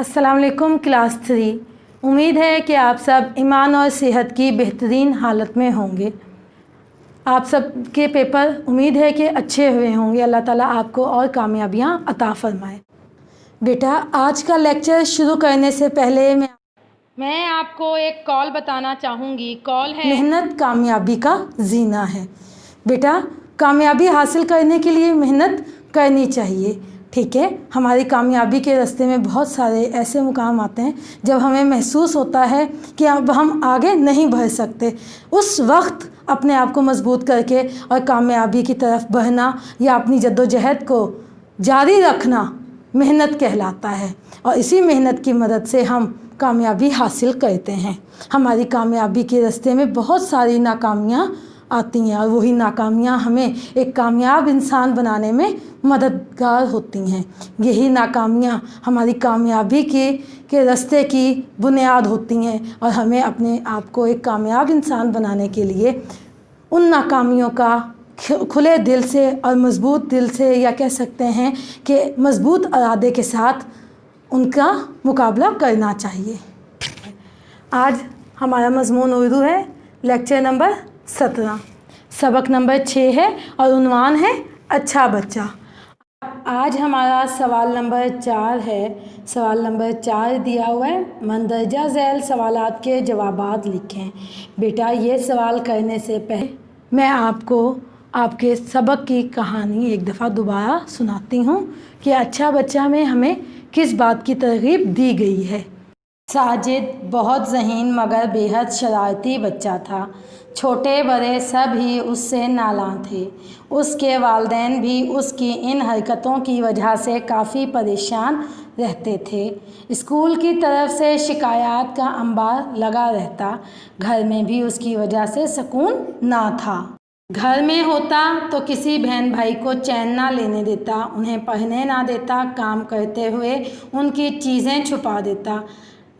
अस्सलाम वालेकुम क्लास 3। उम्मीद है कि आप सब ईमान और सेहत की बेहतरीन हालत में होंगे। आप सब के पेपर उम्मीद है कि अच्छे हुए होंगे। अल्लाह ताला आपको और कामयाबियाँ अता फरमाए। बेटा, आज का लेक्चर शुरू करने से पहले मैं आपको एक कॉल बताना चाहूँगी। कॉल है मेहनत कामयाबी का जीना है। बेटा, कामयाबी हासिल करने के लिए मेहनत करनी चाहिए, ठीक है। हमारी कामयाबी के रास्ते में बहुत सारे ऐसे मुकाम आते हैं जब हमें महसूस होता है कि अब हम आगे नहीं बढ़ सकते। उस वक्त अपने आप को मजबूत करके और कामयाबी की तरफ बढ़ना या अपनी जद्दोजहद को जारी रखना मेहनत कहलाता है, और इसी मेहनत की मदद से हम कामयाबी हासिल करते हैं। हमारी कामयाबी के रास्ते में बहुत सारी नाकामियाँ आती हैं, और वही नाकामियाँ हमें एक कामयाब इंसान बनाने में मददगार होती हैं। यही नाकामियाँ हमारी कामयाबी के रास्ते की बुनियाद होती हैं, और हमें अपने आप को एक कामयाब इंसान बनाने के लिए उन नाकामियों का खुले दिल से और मज़बूत दिल से, या कह सकते हैं कि मज़बूत इरादे के साथ उनका मुकाबला करना चाहिए। आज हमारा मज़मून उर्दू है, लेक्चर नंबर 17, सबक नंबर 6 है, और उन्वान है अच्छा बच्चा। आज हमारा सवाल नंबर 4 है। सवाल नंबर 4 दिया हुआ है, मंदरजा झैल सवालात के जवाबात लिखें। बेटा, ये सवाल करने से पहले मैं आपको आपके सबक की कहानी एक दफ़ा दोबारा सुनाती हूँ कि अच्छा बच्चा में हमें किस बात की तरगीब दी गई है। साजिद बहुत ज़हीन मगर बेहद शरारती बच्चा था। छोटे बड़े सब ही उससे नालां थे। उसके वालिदैन भी उसकी इन हरकतों की वजह से काफ़ी परेशान रहते थे। स्कूल की तरफ से शिकायत का अंबार लगा रहता। घर में भी उसकी वजह से सुकून ना था। घर में होता तो किसी बहन भाई को चैन ना लेने देता, उन्हें पढ़ने ना देता, काम करते हुए उनकी चीज़ें छुपा देता,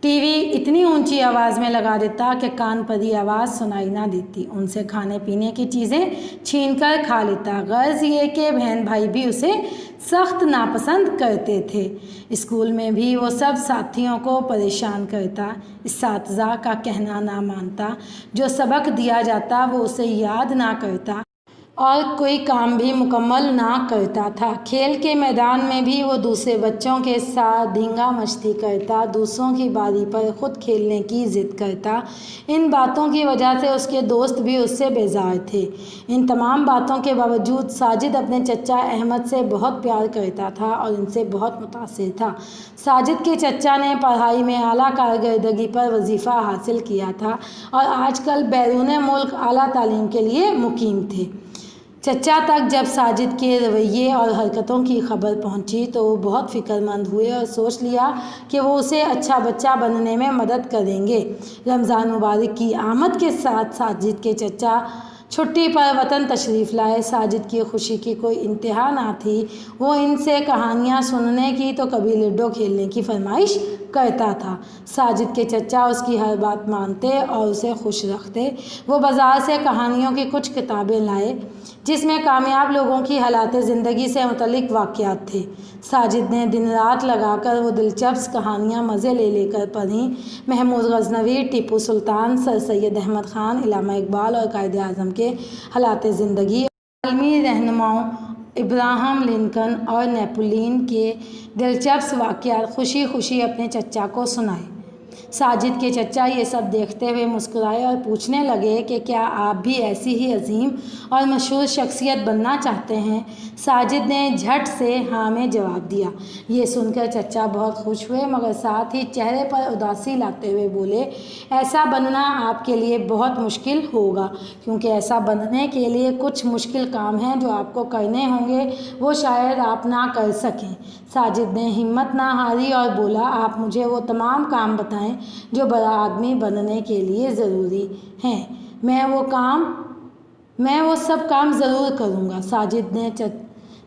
टीवी इतनी ऊंची आवाज़ में लगा देता कि कान पर ही आवाज़ सुनाई ना देती, उनसे खाने पीने की चीज़ें छीन कर खा लेता। गर्ज ये कि बहन भाई भी उसे सख्त नापसंद करते थे। स्कूल में भी वो सब साथियों को परेशान करता, इस्ताज़ा का कहना ना मानता, जो सबक दिया जाता वो उसे याद ना करता, और कोई काम भी मुकम्मल ना करता था। खेल के मैदान में भी वो दूसरे बच्चों के साथ धींगा मस्ती करता, दूसरों की बारी पर ख़ुद खेलने की ज़िद करता। इन बातों की वजह से उसके दोस्त भी उससे बेजार थे। इन तमाम बातों के बावजूद साजिद अपने चचा अहमद से बहुत प्यार करता था और इनसे बहुत मुतासिर था। साजिद के चचा ने पढ़ाई में आला कारकर्दगी पर वजीफ़ा हासिल किया था और आजकल बैरून मुल्क आला तालीम के लिए मुकीम थे। चचा तक जब साजिद के रवैये और हरकतों की खबर पहुंची तो वो बहुत फ़िक्रमंद हुए और सोच लिया कि वो उसे अच्छा बच्चा बनने में मदद करेंगे। रमज़ान मुबारक की आमद के साथ साजिद के चचा छुट्टी पर वतन तशरीफ़ लाए। साजिद की खुशी की कोई इंतहा ना थी। वो इनसे कहानियाँ सुनने की तो कभी लूडो खेलने की फरमाइश करता था। साजिद के चचा उसकी हर बात मानते और उसे खुश रखते। वो बाज़ार से कहानियों की कुछ किताबें लाए जिसमें कामयाब लोगों की हालात ज़िंदगी से मुतल्लिक़ वाक़यात थे। साजिद ने दिन रात लगाकर वो दिलचस्प कहानियाँ मज़े ले लेकर पढ़ीं। महमूद गज़नवी, टीपू सुल्तान, सर सैयद अहमद ख़ान, इल्लामा इकबाल और कायदे आज़म के हालात ज़िंदगी, आलमी रहनुमाओं इब्राहम लिंकन और नेपोलियन के दिलचस्प वाक़यात खुशी खुशी अपने चचा को सुनाए। साजिद के चचा ये सब देखते हुए मुस्कुराए और पूछने लगे कि क्या आप भी ऐसी ही अजीम और मशहूर शख्सियत बनना चाहते हैं। साजिद ने झट से हाँ में जवाब दिया। ये सुनकर चचा बहुत खुश हुए मगर साथ ही चेहरे पर उदासी लाते हुए बोले, ऐसा बनना आपके लिए बहुत मुश्किल होगा, क्योंकि ऐसा बनने के लिए कुछ मुश्किल काम हैं जो आपको करने होंगे, वो शायद आप ना कर सकें। साजिद ने हिम्मत ना हारी और बोला, आप मुझे वो तमाम काम बताएं जो बड़ा आदमी बनने के लिए ज़रूरी हैं। मैं वो सब काम ज़रूर करूँगा। साजिद ने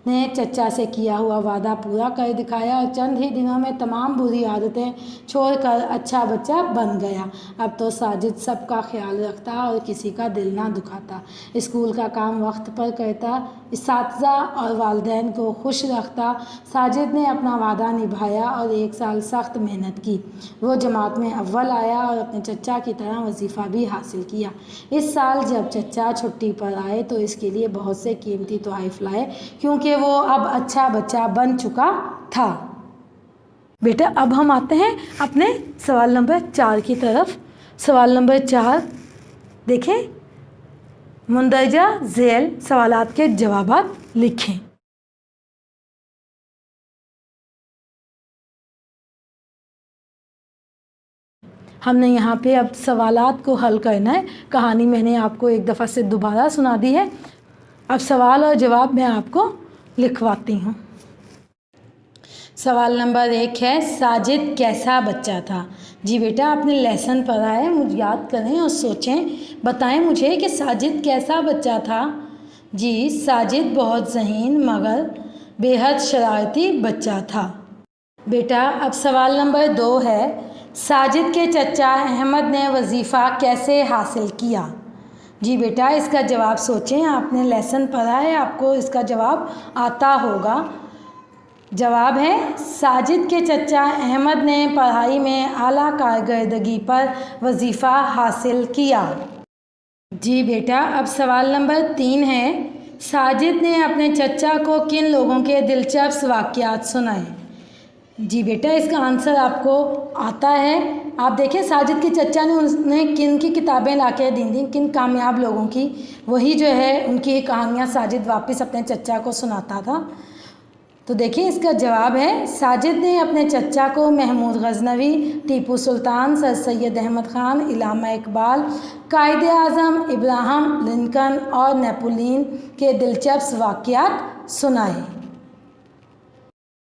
ने चचा से किया हुआ वादा पूरा कर दिखाया और चंद ही दिनों में तमाम बुरी आदतें छोड़कर अच्छा बच्चा बन गया। अब तो साजिद सबका ख्याल रखता और किसी का दिल ना दुखाता, स्कूल का काम वक्त पर करता, इस्तातिज़ा और वालिदैन को खुश रखता। साजिद ने अपना वादा निभाया और 1 साल सख्त मेहनत की। वो जमात में अव्वल आया और अपने चचा की तरह वजीफ़ा भी हासिल किया। इस साल जब चचा छुट्टी पर आए तो इसके लिए बहुत से कीमती तोहफ़े लाए, क्योंकि वो अब अच्छा बच्चा बन चुका था। बेटा अब हम आते हैं अपने सवाल नंबर 4 की तरफ। सवाल नंबर 4 देखें, मुंदरजा झेल सवालात के जवाबात लिखें। हमने यहाँ पे अब सवालात को हल करना है। कहानी मैंने आपको एक दफ़ा से दोबारा सुना दी है। अब सवाल और जवाब मैं आपको लिखवाती हूँ। सवाल नंबर 1 है, साजिद कैसा बच्चा था? जी बेटा, आपने लेसन पढ़ा है, मुझे याद करें और सोचें, बताएं मुझे कि साजिद कैसा बच्चा था। जी, साजिद बहुत ज़हीन मगर बेहद शरारती बच्चा था। बेटा अब सवाल नंबर 2 है, साजिद के चचा अहमद ने वजीफ़ा कैसे हासिल किया? जी बेटा, इसका जवाब सोचें, आपने लेसन पढ़ा है, आपको इसका जवाब आता होगा। जवाब है, साजिद के चचा अहमद ने पढ़ाई में आला कारकर्दगी पर वजीफ़ा हासिल किया। जी बेटा, अब सवाल नंबर 3 है, साजिद ने अपने चचा को किन लोगों के दिलचस्प वाक़यात सुनाए? जी बेटा, इसका आंसर आपको आता है। आप देखें, साजिद के चचा ने उन्हें किन की किताबें लाके दी थी, किन कामयाब लोगों की, वही जो है उनकी कहानियाँ साजिद वापस अपने चचा को सुनाता था। तो देखिए इसका जवाब है, साजिद ने अपने चचा को महमूद गजनवी, टीपू सुल्तान, सर सैयद अहमद ख़ान, इलामा इकबाल, कायदे आज़म इब्राहिम लिंकन और नेपोलियन के दिलचस्प वाक़यात सुनाए।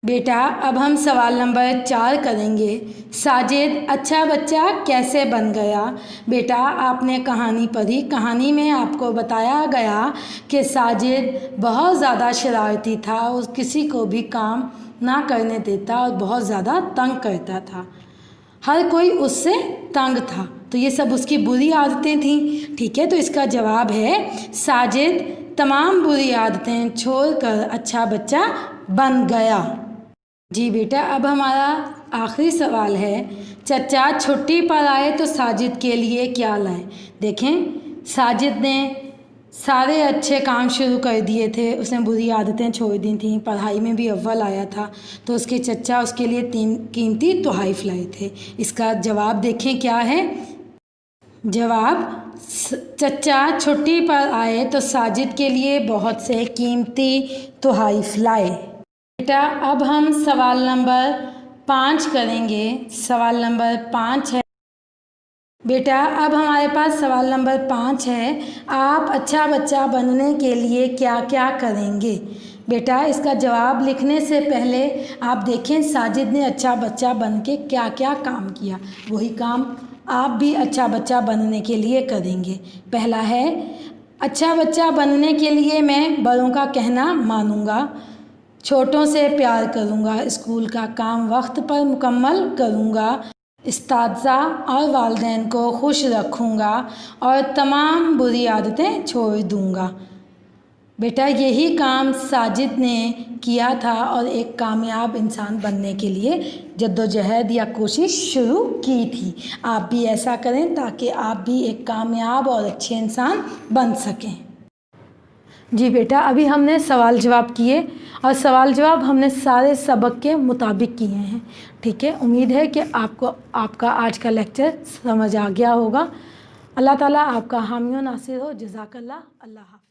बेटा अब हम सवाल नंबर 4 करेंगे, साजिद अच्छा बच्चा कैसे बन गया? बेटा आपने कहानी पढ़ी, कहानी में आपको बताया गया कि साजिद बहुत ज़्यादा शरारती था और किसी को भी काम ना करने देता और बहुत ज़्यादा तंग करता था, हर कोई उससे तंग था, तो ये सब उसकी बुरी आदतें थीं। ठीक है, तो इसका जवाब है, साजिद तमाम बुरी आदतें छोड़कर अच्छा बच्चा बन गया। जी बेटा, अब हमारा आखिरी सवाल है, चचा छुट्टी पर आए तो साजिद के लिए क्या लाए? देखें, साजिद ने सारे अच्छे काम शुरू कर दिए थे, उसने बुरी आदतें छोड़ दी थी, पढ़ाई में भी अव्वल आया था, तो उसके चचा उसके लिए 3 कीमती तोहफ़े लाए थे। इसका जवाब देखें क्या है। जवाब, चचा छुट्टी पर आए तो साजिद के लिए बहुत से कीमती तोहफ़े लाए। बेटा अब हम सवाल नंबर 5 करेंगे। सवाल नंबर 5 है, बेटा अब हमारे पास सवाल नंबर 5 है, आप अच्छा बच्चा बनने के लिए क्या क्या करेंगे? बेटा इसका जवाब लिखने से पहले आप देखें साजिद ने अच्छा बच्चा बन के क्या क्या काम किया, वही काम आप भी अच्छा बच्चा बनने के लिए करेंगे। पहला है, अच्छा बच्चा बनने के लिए मैं बड़ों का कहना मानूंगा, छोटों से प्यार करूंगा, स्कूल का काम वक्त पर मुकम्मल करूंगा, इस्तातिज़ा और वालिदैन को खुश रखूंगा और तमाम बुरी आदतें छोड़ दूंगा। बेटा यही काम साजिद ने किया था और एक कामयाब इंसान बनने के लिए जद्दोजहद या कोशिश शुरू की थी। आप भी ऐसा करें ताकि आप भी एक कामयाब और अच्छे इंसान बन सकें। जी बेटा, अभी हमने सवाल जवाब किए और सवाल जवाब हमने सारे सबक के मुताबिक किए हैं। ठीक है, उम्मीद है कि आपको आपका आज का लेक्चर समझ आ गया होगा। अल्लाह ताला आपका हामी व नासिर हो। जज़ाकल्लाह। अल्लाह हाफ़िज़।